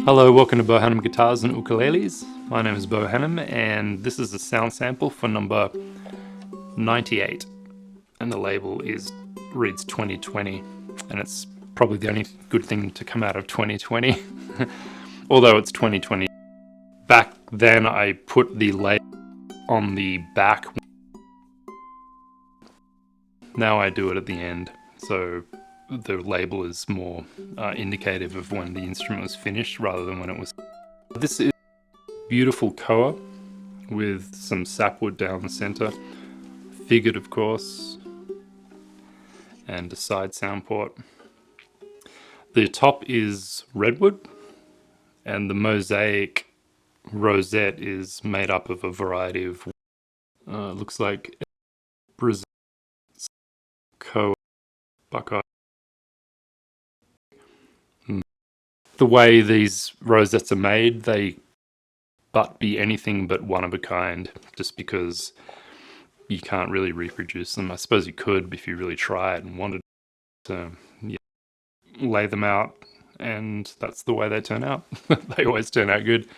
Hello, welcome to Beau Hannam Guitars and Ukuleles. My name is Beau Hannam, and this is a sound sample for number 98. And the label reads 2020, and it's probably the only good thing to come out of 2020, although it's 2020. Back then I put the label on the back. Now I do it at the end, so the label is more indicative of when the instrument was finished rather than when it was. This is beautiful Koa with some sapwood down the center, figured of course, and a side sound port. The top is Redwood, and the mosaic rosette is made up of a variety of looks like Brazil, Koa, Buckeye. The way these rosettes are made, they but be anything but one of a kind, just because you can't really reproduce them. I suppose you could if you really tried and wanted to lay them out, and that's the way they turn out. They always turn out good.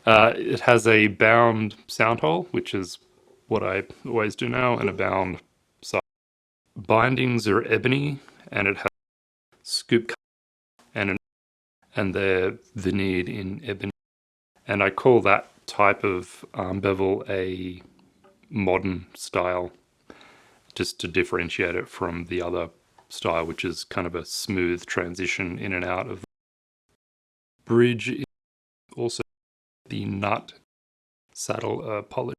It has a bound sound hole, which is what I always do now, and a bound side. Bindings are ebony, and it has scoop and they're veneered in ebony. And I call that type of bevel a modern style, just to differentiate it from the other style, which is kind of a smooth transition in and out of the bridge. Is also the nut saddle polish.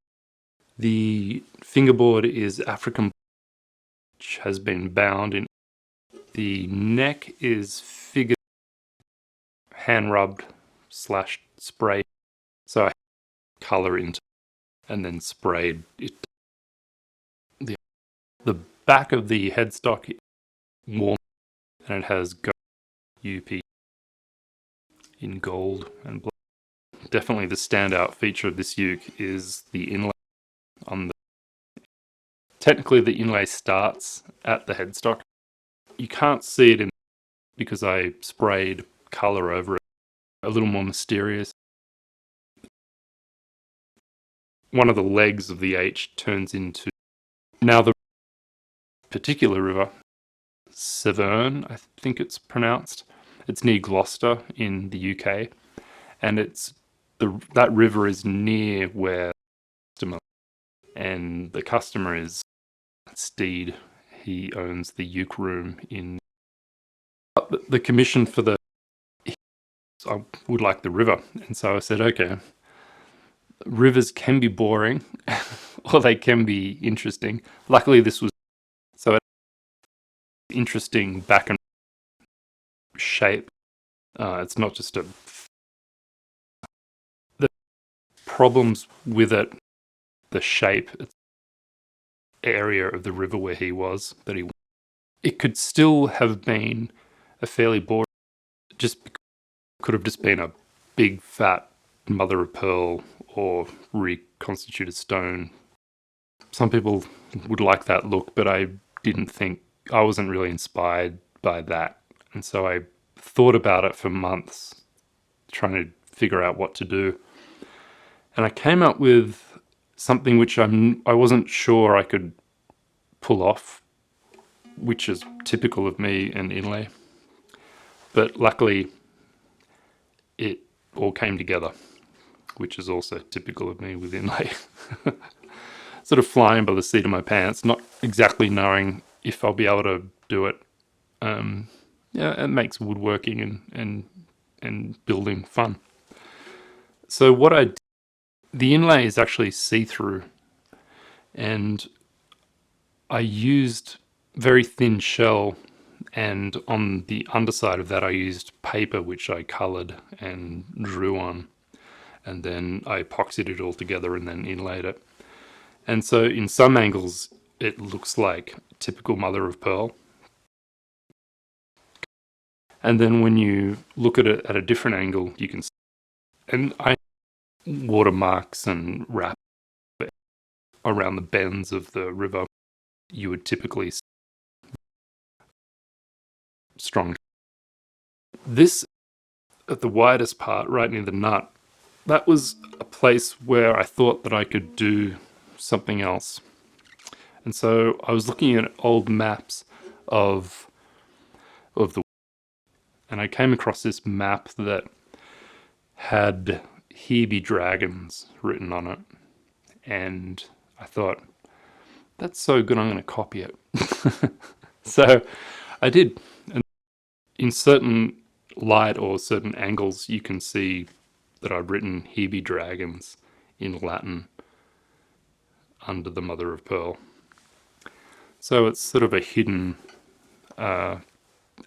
The fingerboard is African, which has been bound in. The neck is figured, hand rubbed / sprayed, so I color into and then sprayed it. The back of the headstock is warm, and it has UP in gold and black. Definitely the standout feature of this uke is the inlay on the. Technically the inlay starts at the headstock. You can't see it because I sprayed color over it, a little more mysterious. One of the legs of the H turns into, now the particular river, Severn, I think it's pronounced. It's near Gloucester in the UK, and that river is near where the customer, and the customer is Steed. He owns the uke room in. The commission for I would like the river, and so I said, okay, rivers can be boring or they can be interesting. Luckily this was so interesting back and shape. It's not just the problems with it, the shape, area of the river where he was, it could still have been a fairly boring, could have just been a big fat mother of pearl or reconstituted stone. Some people would like that look, but I wasn't really inspired by that. And so I thought about it for months, trying to figure out what to do. And I came up with something which I wasn't sure I could pull off, which is typical of me and Inlay. But luckily, it all came together, which is also typical of me with Inlay. Sort of flying by the seat of my pants, not exactly knowing if I'll be able to do it. It makes woodworking and building fun. So the inlay is actually see-through, and I used very thin shell, and on the underside of that I used paper which I coloured and drew on, and then I epoxied it all together and then inlaid it. And so in some angles it looks like typical mother of pearl, and then when you look at it at a different angle you can see, and I watermarks and wrap around the bends of the river you would typically see strong. This, at the widest part right near the nut, that was a place where I thought that I could do something else. And so I was looking at old maps of the, and I came across this map that had "Here be dragons" written on it, and I thought, that's so good, I'm going to copy it. So I did, and in certain light or certain angles you can see that I've written "Here be dragons" in Latin under the mother of pearl. So it's sort of a hidden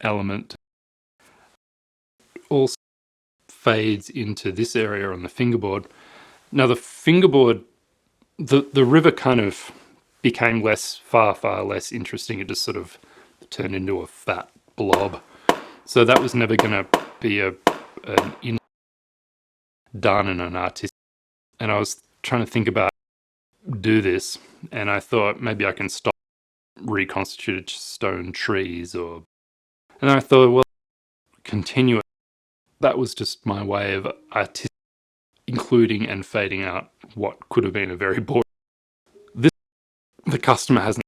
element. Also fades into this area on the fingerboard. Now the fingerboard, the river kind of became far less interesting. It just sort of turned into a fat blob. So that was never going to be an done in an artistic. And I was trying to think about do this, and I thought maybe I can stop reconstituted stone trees, or, and I thought, well, continue it. That was just my way of including and fading out what could have been a very boring. This the customer hasn't,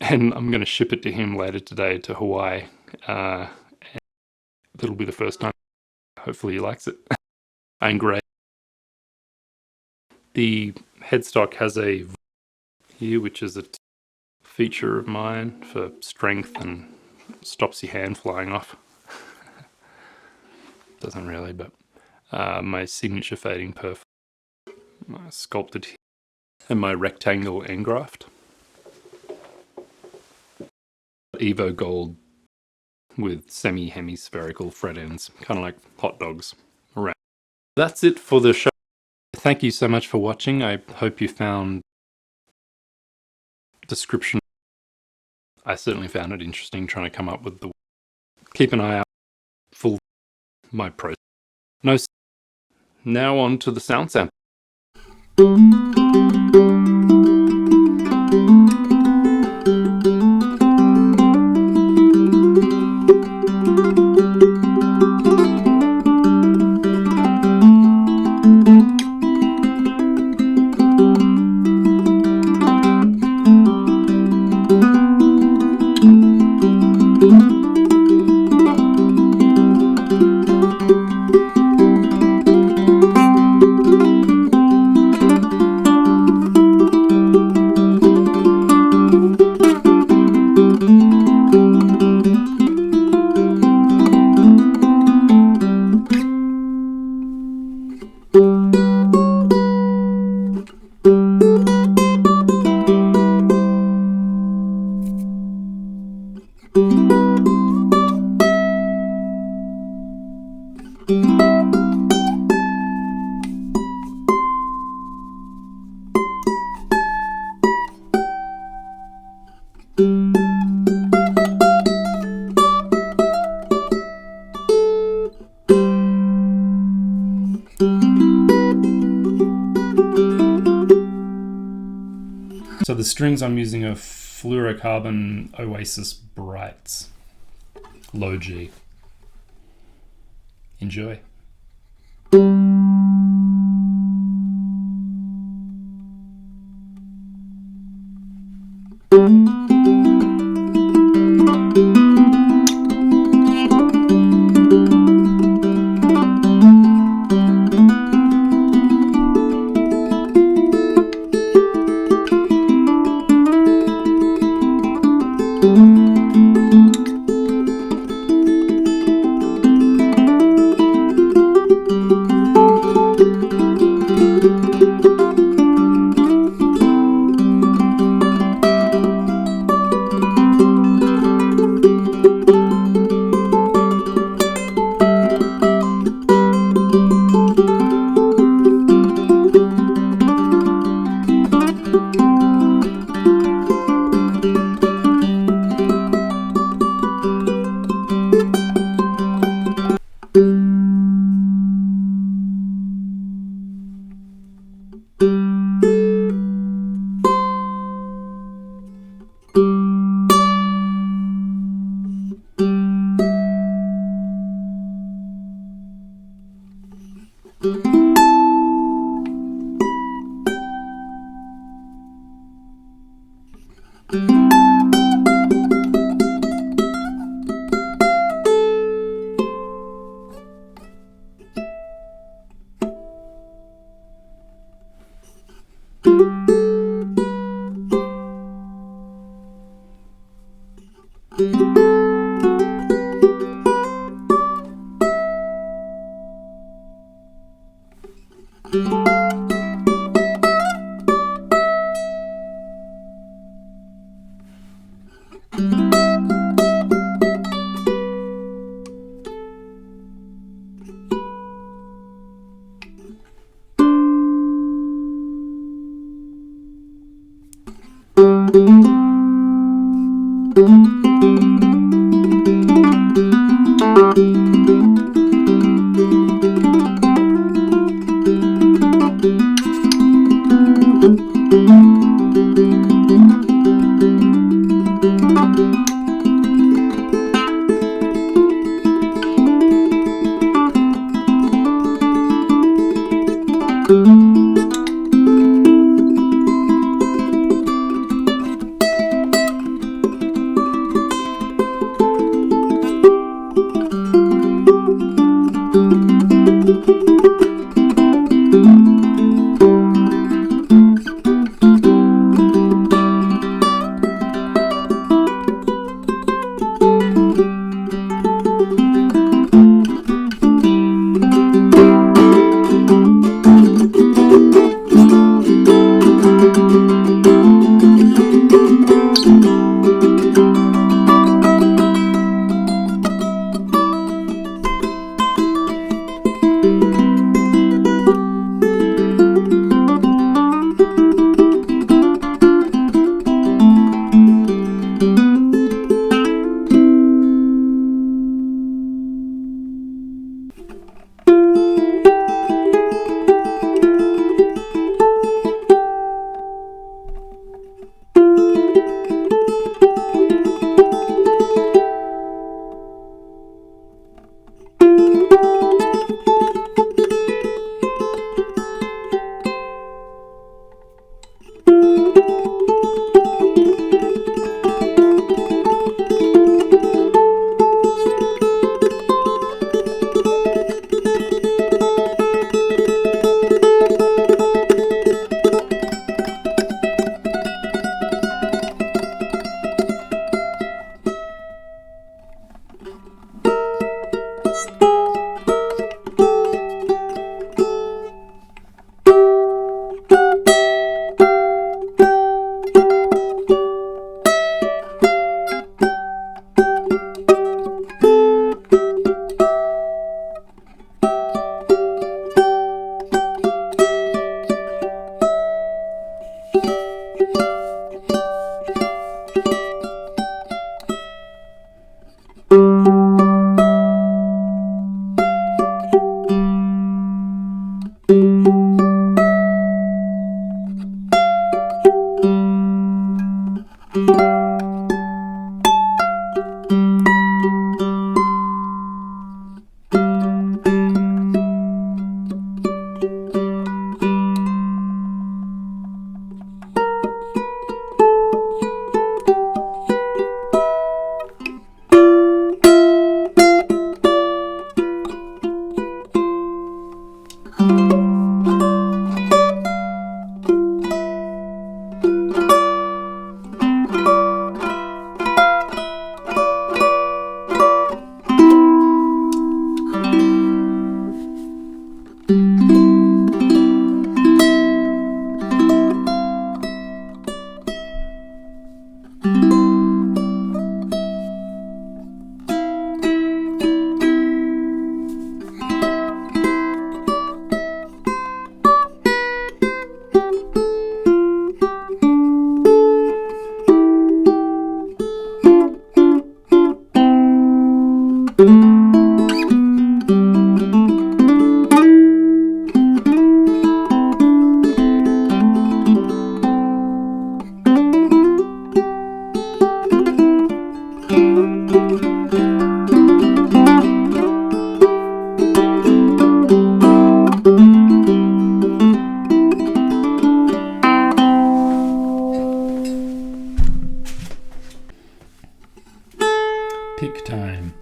and I'm going to ship it to him later today to Hawaii. And it'll be the first time. Hopefully he likes it. I engraved. The headstock has a here, which is a feature of mine for strength and stops your hand flying off. Doesn't really, but my signature fading perf, sculpted here, and my rectangle engraft. Evo gold with semi-hemispherical fret ends, kind of like hot dogs around. That's it for the show. Thank you so much for watching. I hope you found description. I certainly found it interesting trying to come up with the. Keep an eye out for my process. Now on to the sound sample. So the strings I'm using are fluorocarbon Oasis Brights, low G. Enjoy. Pick time.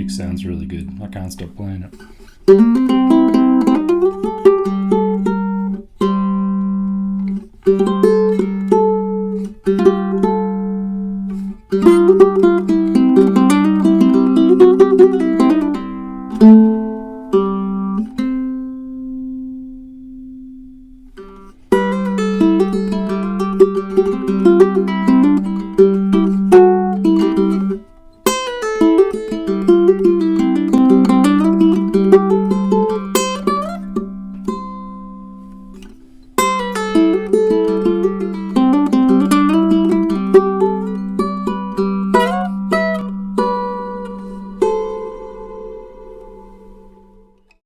Sounds really good. I can't stop playing it.